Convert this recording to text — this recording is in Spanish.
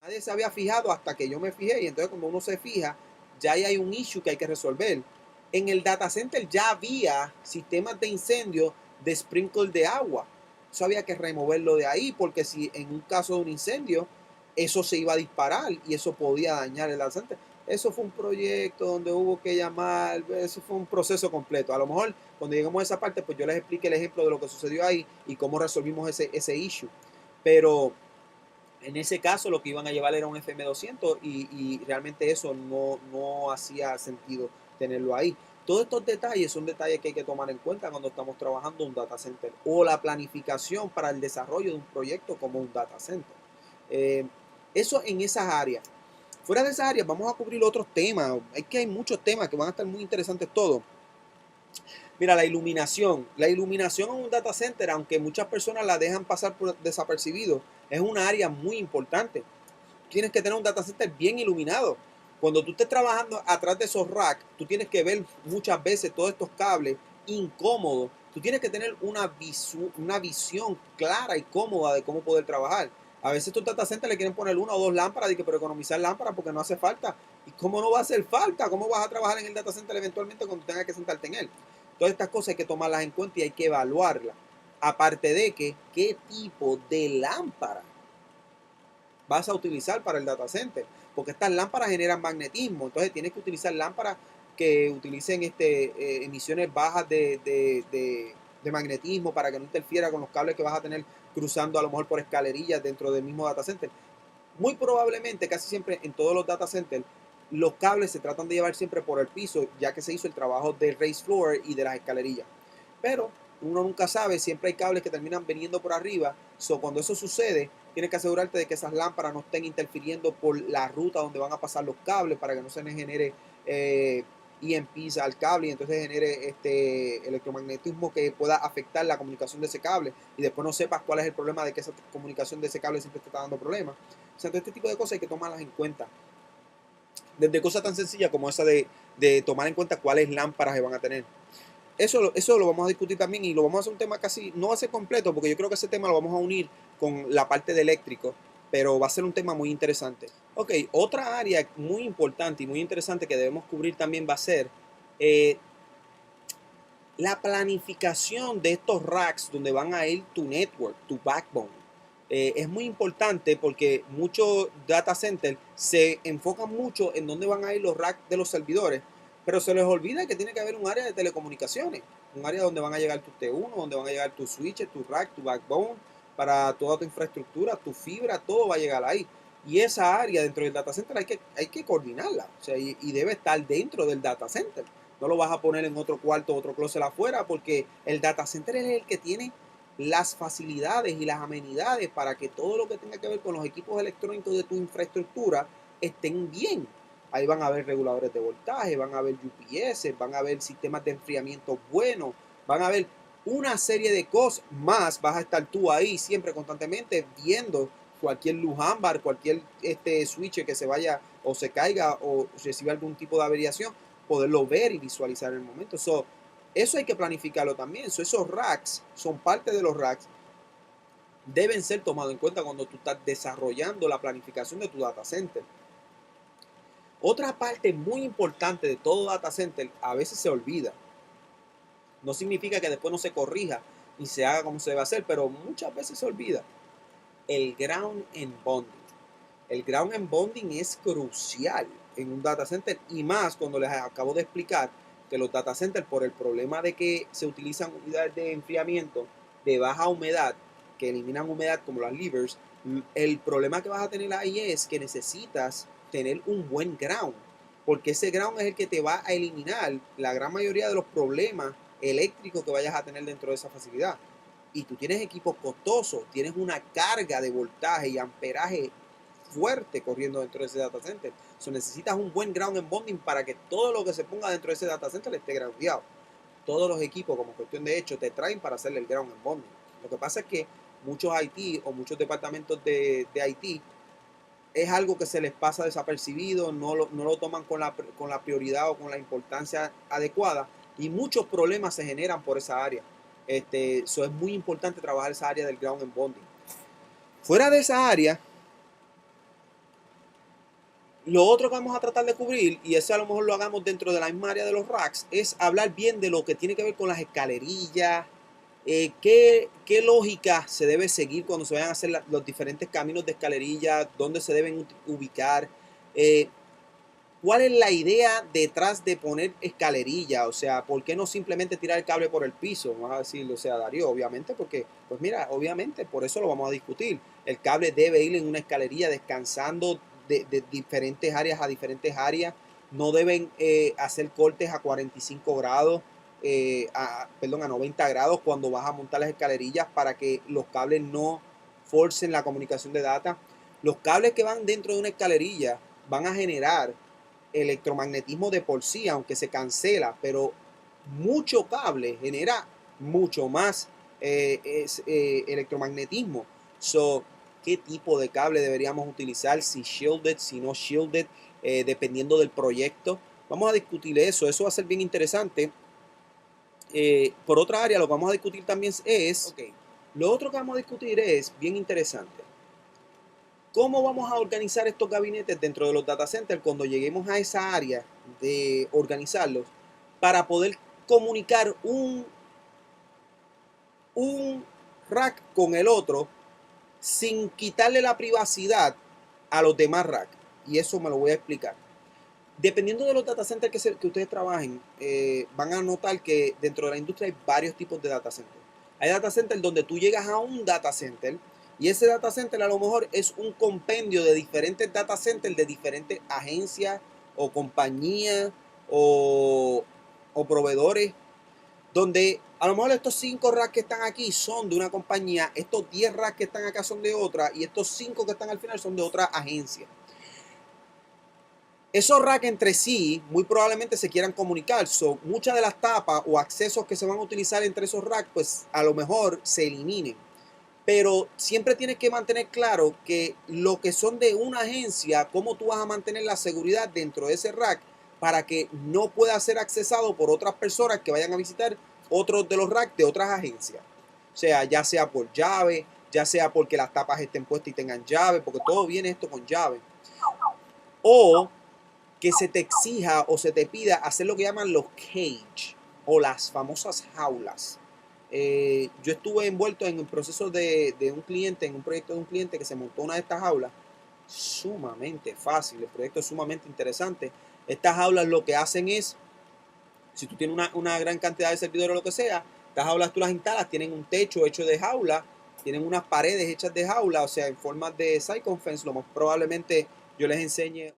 Nadie se había fijado hasta que yo me fijé, y entonces cuando uno se fija, ya ahí hay un issue que hay que resolver. En el data center ya había sistemas de incendio de sprinkle de agua. Eso había que removerlo de ahí, porque si en un caso de un incendio, eso se iba a disparar y eso podía dañar el data center. Eso fue un proyecto donde hubo que llamar, eso fue un proceso completo. A lo mejor cuando lleguemos a esa parte, pues yo les explique el ejemplo de lo que sucedió ahí y cómo resolvimos ese issue. Pero en ese caso lo que iban a llevar era un FM200 y realmente eso no hacía sentido tenerlo ahí. Todos estos detalles son detalles que hay que tomar en cuenta cuando estamos trabajando un data center o la planificación para el desarrollo de un proyecto como un data center. Eh, Eso en esas áreas. Fuera de esas áreas vamos a cubrir otros temas. Hay muchos temas que van a estar muy interesantes todos. Mira, la iluminación. La iluminación en un data center, aunque muchas personas la dejan pasar por desapercibido, es una área muy importante. Tienes que tener un data center bien iluminado. Cuando tú estés trabajando atrás de esos racks, tú tienes que ver muchas veces todos estos cables incómodos. Tú tienes que tener una visión clara y cómoda de cómo poder trabajar. A veces tus data centers le quieren poner una o dos lámparas, pero economizar lámparas porque no hace falta. ¿Y cómo no va a hacer falta? ¿Cómo vas a trabajar en el data center eventualmente cuando tengas que sentarte en él? Todas estas cosas hay que tomarlas en cuenta y hay que evaluarlas. Aparte de que, ¿qué tipo de lámpara vas a utilizar para el data center? Porque estas lámparas generan magnetismo, entonces tienes que utilizar lámparas que utilicen emisiones bajas de magnetismo para que no interfiera con los cables que vas a tener cruzando a lo mejor por escalerillas dentro del mismo data center. Muy probablemente, casi siempre en todos los data centers, los cables se tratan de llevar siempre por el piso, ya que se hizo el trabajo del raised floor y de las escalerillas. Pero uno nunca sabe, siempre hay cables que terminan viniendo por arriba. Cuando eso sucede, tienes que asegurarte de que esas lámparas no estén interfiriendo por la ruta donde van a pasar los cables para que no se les genere EMPs al cable y entonces genere electromagnetismo que pueda afectar la comunicación de ese cable y después no sepas cuál es el problema de que esa comunicación de ese cable siempre te está dando problemas. O sea, este tipo de cosas hay que tomarlas en cuenta. Desde cosas tan sencillas como esa de tomar en cuenta cuáles lámparas se van a tener. Eso lo vamos a discutir también y lo vamos a hacer un tema casi, no va a ser completo porque yo creo que ese tema lo vamos a unir con la parte de eléctrico, pero va a ser un tema muy interesante. Ok, otra área muy importante y muy interesante que debemos cubrir también va a ser eh, la planificación de estos racks donde van a ir tu network, tu backbone. Es muy importante porque muchos data centers se enfocan mucho en dónde van a ir los racks de los servidores, pero se les olvida que tiene que haber un área de telecomunicaciones, un área donde van a llegar tus T1, donde van a llegar tus switches, tu rack, tu backbone, para toda tu infraestructura, tu fibra, todo va a llegar ahí. Y esa área dentro del data center hay que coordinarla, o sea, y debe estar dentro del data center. No lo vas a poner en otro cuarto, otro closet afuera, porque el data center es el que tiene las facilidades y las amenidades para que todo lo que tenga que ver con los equipos electrónicos de tu infraestructura estén bien. Ahí van a haber reguladores de voltaje, van a haber UPS, van a haber sistemas de enfriamiento buenos, van a haber una serie de cosas más. Vas a estar tú ahí siempre constantemente viendo cualquier luz ámbar, cualquier switch que se vaya o se caiga o reciba algún tipo de averiación, poderlo ver y visualizar en el momento. Eso hay que planificarlo también. Esos racks son parte de los racks. Deben ser tomados en cuenta cuando tú estás desarrollando la planificación de tu data center. Otra parte muy importante de todo data center a veces se olvida. No significa que después no se corrija y se haga como se debe hacer, pero muchas veces se olvida. El ground and bonding. El ground and bonding es crucial en un data center y más cuando les acabo de explicar que los data centers, por el problema de que se utilizan unidades de enfriamiento de baja humedad que eliminan humedad como las levers, el problema que vas a tener ahí es que necesitas tener un buen ground, porque ese ground es el que te va a eliminar la gran mayoría de los problemas eléctricos que vayas a tener dentro de esa facilidad. Y tú tienes equipos costosos, tienes una carga de voltaje y amperaje fuerte corriendo dentro de ese data center. Necesitas un buen ground and bonding para que todo lo que se ponga dentro de ese data center esté groundeado. Todos los equipos, como cuestión de hecho, te traen para hacerle el ground and bonding. Lo que pasa es que muchos IT o muchos departamentos de IT es algo que se les pasa desapercibido, no lo toman con la prioridad o con la importancia adecuada y muchos problemas se generan por esa área. Eso es muy importante trabajar esa área del ground and bonding. Fuera de esa área, Lo otro que vamos a tratar de cubrir, y ese a lo mejor lo hagamos dentro de la misma área de los racks, es hablar bien de lo que tiene que ver con las escalerillas, qué lógica se debe seguir cuando se vayan a hacer los diferentes caminos de escalerilla, dónde se deben ubicar, eh, cuál es la idea detrás de poner escalerilla, o sea, ¿por qué no simplemente tirar el cable por el piso? Vamos a decirlo, o sea, Darío, obviamente, porque, pues mira, obviamente, por eso lo vamos a discutir. El cable debe ir en una escalerilla descansando de diferentes áreas a diferentes áreas, no deben hacer cortes a 45 grados, perdón, a 90 grados cuando vas a montar las escalerillas para que los cables no forcen la comunicación de data. Los cables que van dentro de una escalerilla van a generar electromagnetismo de por sí, aunque se cancela, pero mucho cable genera mucho más electromagnetismo. So, ¿qué tipo de cable deberíamos utilizar? Si shielded, si no shielded, dependiendo del proyecto. Vamos a discutir eso va a ser bien interesante. Por otra área, lo que vamos a discutir también es, lo otro que vamos a discutir es bien interesante. ¿Cómo vamos a organizar estos gabinetes dentro de los data centers cuando lleguemos a esa área de organizarlos para poder comunicar un rack con el otro sin quitarle la privacidad a los demás racks? Y eso me lo voy a explicar. Dependiendo de los data centers que ustedes trabajen, van a notar que dentro de la industria hay varios tipos de data centers. Hay data centers donde tú llegas a un data center y ese data center a lo mejor es un compendio de diferentes data centers de diferentes agencias o compañías o proveedores, donde a lo mejor estos 5 racks que están aquí son de una compañía, estos 10 racks que están acá son de otra y estos 5 que están al final son de otra agencia. Esos racks entre sí muy probablemente se quieran comunicar. So, muchas de las tapas o accesos que se van a utilizar entre esos racks, pues a lo mejor se eliminen. Pero siempre tienes que mantener claro que lo que son de una agencia, cómo tú vas a mantener la seguridad dentro de ese rack para que no pueda ser accesado por otras personas que vayan a visitar otros de los racks de otras agencias. O sea, ya sea por llave, ya sea porque las tapas estén puestas y tengan llave, porque todo viene esto con llave. O que se te exija o se te pida hacer lo que llaman los cage o las famosas jaulas. Yo estuve envuelto en el proceso de un cliente, en un proyecto de un cliente que se montó una de estas jaulas, sumamente fácil, el proyecto es sumamente interesante. Estas jaulas lo que hacen es, si tú tienes una gran cantidad de servidores o lo que sea, estas jaulas tú las instalas, tienen un techo hecho de jaula, tienen unas paredes hechas de jaula, o sea, en forma de circumference, lo más probablemente yo les enseñe